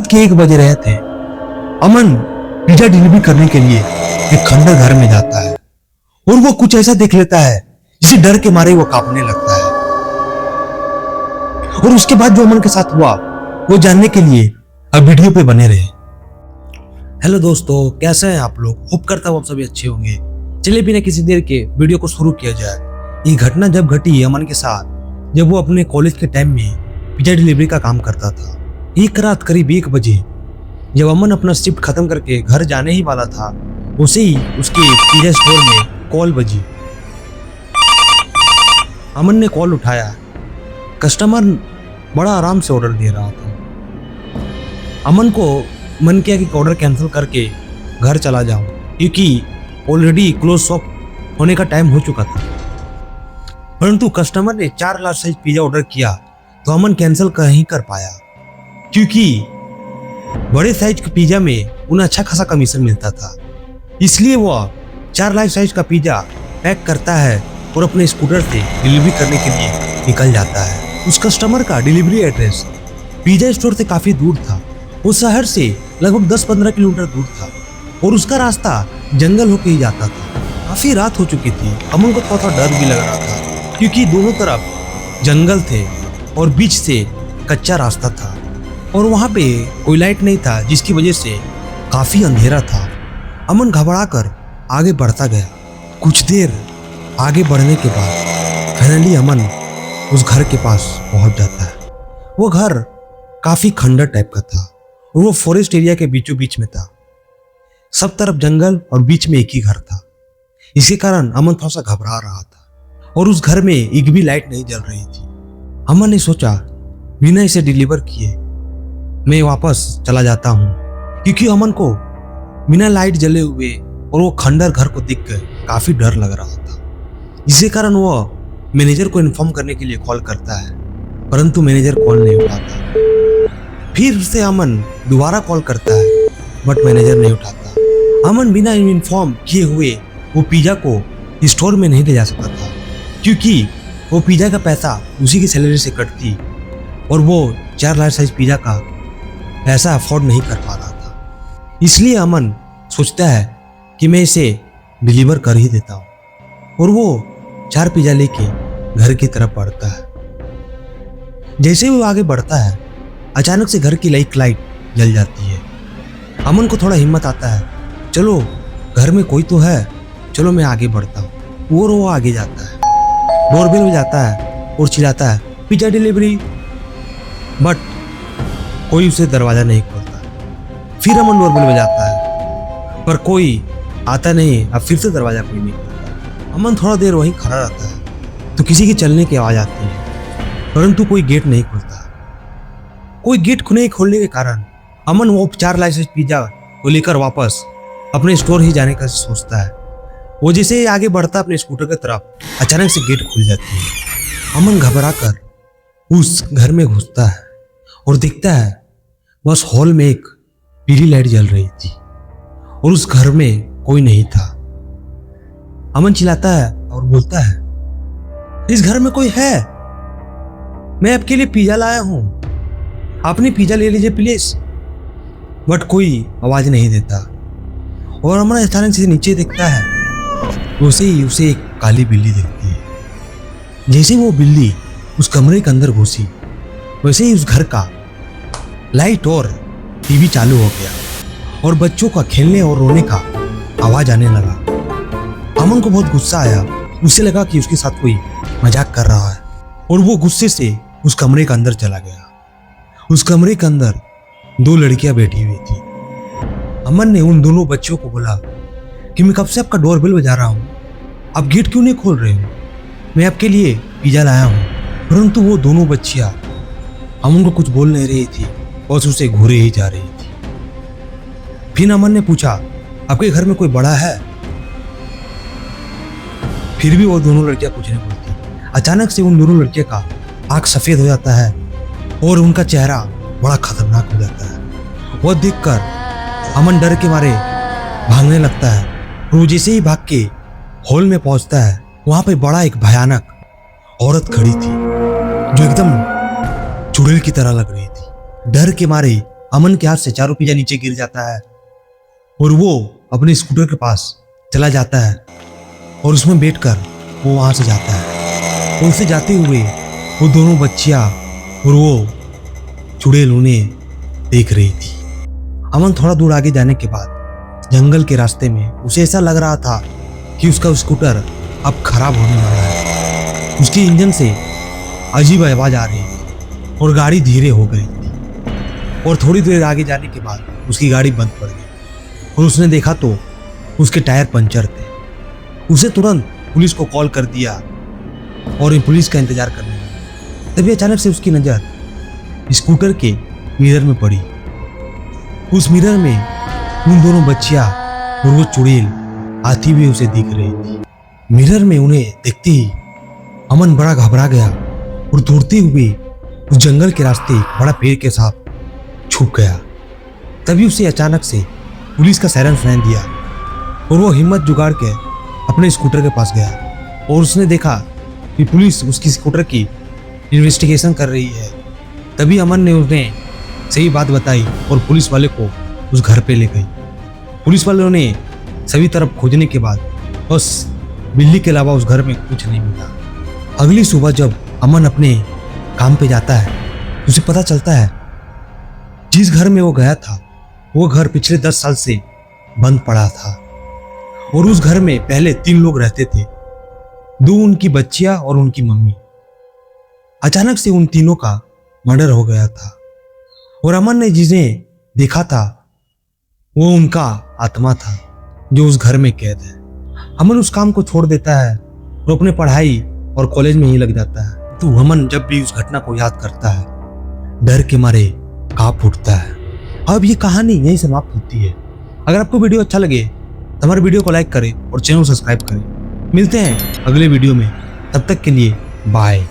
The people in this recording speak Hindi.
रात के 1 बजे रहे थे। अमन पिज्जा डिलीवरी करने के लिए एक खंडर घर में जाता है और वो कुछ ऐसा देख लेता है जिसे डर के मारे वो कांपने लगता है। और उसके बाद जो अमन के साथ हुआ वो जानने के लिए अब वीडियो पे बने रहे। हेलो दोस्तों, कैसे हैं आप लोग? होप करता हूँ आप सभी अच्छे होंगे। चलिए बिना किसी देर के वीडियो को शुरू किया जाए। ये घटना जब घटी अमन के साथ जब वो अपने कॉलेज के टाइम में पिज्जा डिलीवरी का काम करता था। एक रात करीब 1 बजे जब अमन अपना शिफ्ट खत्म करके घर जाने ही वाला था, उसे ही उसके पिज्जा स्टोर में कॉल बजी। अमन ने कॉल उठाया। कस्टमर बड़ा आराम से ऑर्डर दे रहा था। अमन को मन किया कि ऑर्डर कैंसिल करके घर चला जाऊं, क्योंकि ऑलरेडी क्लोज शॉप होने का टाइम हो चुका था। परंतु कस्टमर ने 4 लार्ज साइज पिज्जा ऑर्डर किया तो अमन कैंसिल नहीं कर पाया, क्योंकि बड़े साइज के पिज्जा में उन्हें अच्छा खासा कमीशन मिलता था। इसलिए वह 4 लार्ज साइज का पिज्जा पैक करता है और अपने स्कूटर से डिलीवरी करने के लिए निकल जाता है। उस कस्टमर का डिलीवरी एड्रेस पिज्जा स्टोर से काफी दूर था। वो शहर से लगभग 10-15 किलोमीटर दूर था और उसका रास्ता जंगल होके ही जाता था। काफी रात हो चुकी थी। अमन को थोड़ा डर भी लग रहा था, क्योंकि दोनों तरफ जंगल थे और बीच से कच्चा रास्ता था और वहां पे कोई लाइट नहीं था, जिसकी वजह से काफी अंधेरा था। अमन घबराकर आगे बढ़ता गया। कुछ देर आगे बढ़ने के बाद फाइनली अमन उस घर के पास पहुंच जाता है। वो घर काफी खंडर टाइप का था और वो फॉरेस्ट एरिया के बीचों बीच में था। सब तरफ जंगल और बीच में एक ही घर था। इसी कारण अमन थोड़ा सा घबरा रहा था और उस घर में एक भी लाइट नहीं जल रही थी। अमन ने सोचा बिना इसे डिलीवर किए मैं वापस चला जाता हूँ, क्योंकि अमन को बिना लाइट जले हुए और वो खंडर घर को देखकर काफी डर लग रहा था। इसी कारण वो मैनेजर को इन्फॉर्म करने के लिए कॉल करता है, परंतु मैनेजर कॉल नहीं उठाता। फिर से अमन दोबारा कॉल करता है, बट मैनेजर नहीं उठाता। अमन बिना इन्फॉर्म किए हुए वो पिज्जा को स्टोर में नहीं ले जा सकता था, क्योंकि वो पिज्जा का पैसा उसी की सैलरी से कटती और वो 4 लार्ज साइज पिज्जा का पैसा अफोर्ड नहीं कर पा रहा था। इसलिए अमन सोचता है कि मैं इसे डिलीवर कर ही देता हूँ और वो 4 पिज्जा लेके घर की तरफ बढ़ता है। जैसे वो आगे बढ़ता है, अचानक से घर की लाइट जल जाती है। अमन को थोड़ा हिम्मत आता है, चलो घर में कोई तो है, चलो मैं आगे बढ़ता हूँ। और वो आगे जाता है, डोरबेल में जाता है और चिल्लाता है पिज्जा डिलीवरी, बट कोई उसे दरवाजा नहीं खोलता। फिर अमन डोरबेल में जाता है पर कोई आता नहीं। अब फिर से दरवाजा कोई नहीं खोलता। अमन थोड़ा देर वहीं खड़ा रहता है तो किसी के चलने की आवाज आती है, परंतु कोई गेट नहीं खुलता। कोई गेट नहीं खोलने के कारण अमन वो 4 लार्ज साइज पिज्जा को लेकर वापस अपने स्टोर ही जाने का सोचता है। वो जैसे ही आगे बढ़ता अपने स्कूटर की तरफ, अचानक से गेट खुल जाती है। अमन घबरा कर उस घर में घुसता है और देखता है बस हॉल में एक पीली लाइट जल रही थी और उस घर में कोई नहीं था। अमन चिल्लाता है और बोलता है, इस घर में कोई है? मैं आपके लिए पिज्जा लाया हूं, आपने पिज्जा ले लीजिए प्लीज। बट कोई आवाज नहीं देता और अमन अचानक से नीचे देखता है, उसे एक काली बिल्ली दिखती है। जैसे वो बिल्ली उस कमरे के अंदर घुसी, वैसे ही उस घर का लाइट और टीवी चालू हो गया और बच्चों का खेलने और रोने का आवाज आने लगा। अमन को बहुत गुस्सा आया। उसे लगा कि उसके साथ कोई मजाक कर रहा है और वो गुस्से से उस कमरे के अंदर चला गया। उस कमरे के अंदर 2 लड़कियां बैठी हुई थी। अमन ने उन दोनों बच्चों को बोला कि मैं कब से आपका डोरबेल बजा रहा हूँ, आप गेट क्यों नहीं खोल रहे हो? मैं आपके लिए पिज्जा लाया हूँ। परंतु वो दोनों बच्चियां अमन को कुछ बोल नहीं रही थी और उसे घूरे ही जा रही थी। फिर अमन ने पूछा, आपके घर में कोई बड़ा है? फिर भी वो दोनों लड़कियां कुछ नहीं बोलती। अचानक से उन दोनों लड़कियों का आंख सफेद हो जाता है और उनका चेहरा बड़ा खतरनाक हो जाता है। वह देखकर अमन डर के मारे भागने लगता है। वो जैसे ही भाग के हॉल में पहुंचता है, वहां पे बड़ा एक भयानक औरत खड़ी थी जो एकदम चुड़ैल की तरह लग रही थी। डर के मारे अमन के हाथ से चारों पिज्जा नीचे गिर जाता है और वो अपने स्कूटर के पास चला जाता है और उसमें बैठकर वो वहां से जाता है। और उसे जाते हुए वो दोनों बच्चियां और वो चुड़ैल उन्हें देख रही थी। अमन थोड़ा दूर आगे जाने के बाद जंगल के रास्ते में उसे ऐसा लग रहा था कि उसका स्कूटर अब खराब होने वाला है। उसके इंजन से अजीब आवाज आ रही और गाड़ी धीरे हो गई थी। और थोड़ी देर आगे जाने के बाद उसकी गाड़ी बंद पड़ गई और उसने देखा तो उसके टायर पंचर थे। उसे तुरंत पुलिस को कॉल कर दिया और पुलिस का इंतजार करने लगा। तभी अचानक से उसकी नजर स्कूटर के मिरर में पड़ी। उस मिरर में उन दोनों बच्चियां और वो चुड़ैल आती हुई उसे दिख रही थी। मिरर में उन्हें देखते ही अमन बड़ा घबरा गया और दौड़ते हुए उस जंगल के रास्ते बड़ा पेड़ के साथ छुप गया। तभी उसे अचानक से पुलिस का सायरन सुनाई दिया और वो हिम्मत जुगाड़ के अपने स्कूटर के पास गया और उसने देखा कि पुलिस उसकी स्कूटर की इन्वेस्टिगेशन कर रही है। तभी अमन ने उन्हें सही बात बताई और पुलिस वाले को उस घर पे ले गई। पुलिस वालों ने सभी तरफ खोजने के बाद बस बिल्ली के अलावा उस घर में कुछ नहीं मिला। अगली सुबह जब अमन अपने काम पे जाता है तो उसे पता चलता है जिस घर में वो गया था वो घर पिछले 10 साल से बंद पड़ा था और उस घर में पहले 3 लोग रहते थे, 2 उनकी बच्चियां और उनकी मम्मी। अचानक से उन तीनों का मर्डर हो गया था और अमन ने जिन्हें देखा था वो उनका आत्मा था जो उस घर में कैद है। अमन उस काम को छोड़ देता है और अपने पढ़ाई और कॉलेज में ही लग जाता है। तो अमन जब भी उस घटना को याद करता है डर के मारे कांप उठता है। अब ये कहानी यहीं समाप्त होती है। अगर आपको वीडियो अच्छा लगे तो हमारे वीडियो को लाइक करें और चैनल सब्सक्राइब करें। मिलते हैं अगले वीडियो में, तब तक के लिए बाय।